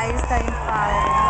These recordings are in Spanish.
Ay, está bien padre.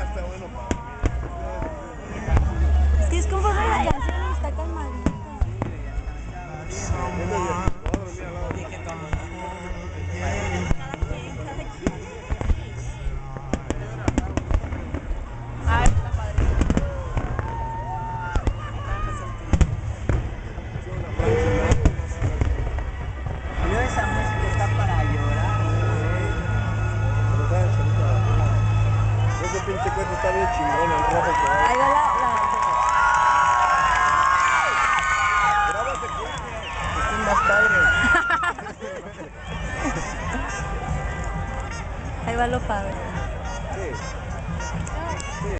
Está bueno para Es que es conforme la canción está calmadita. Ay, está padre. Yo esa música está para llorar. ese pinche coche está bien chingón, el rojo que va. Ahí va la... Grábate fuerte. Están más padres. Ahí va lo padre.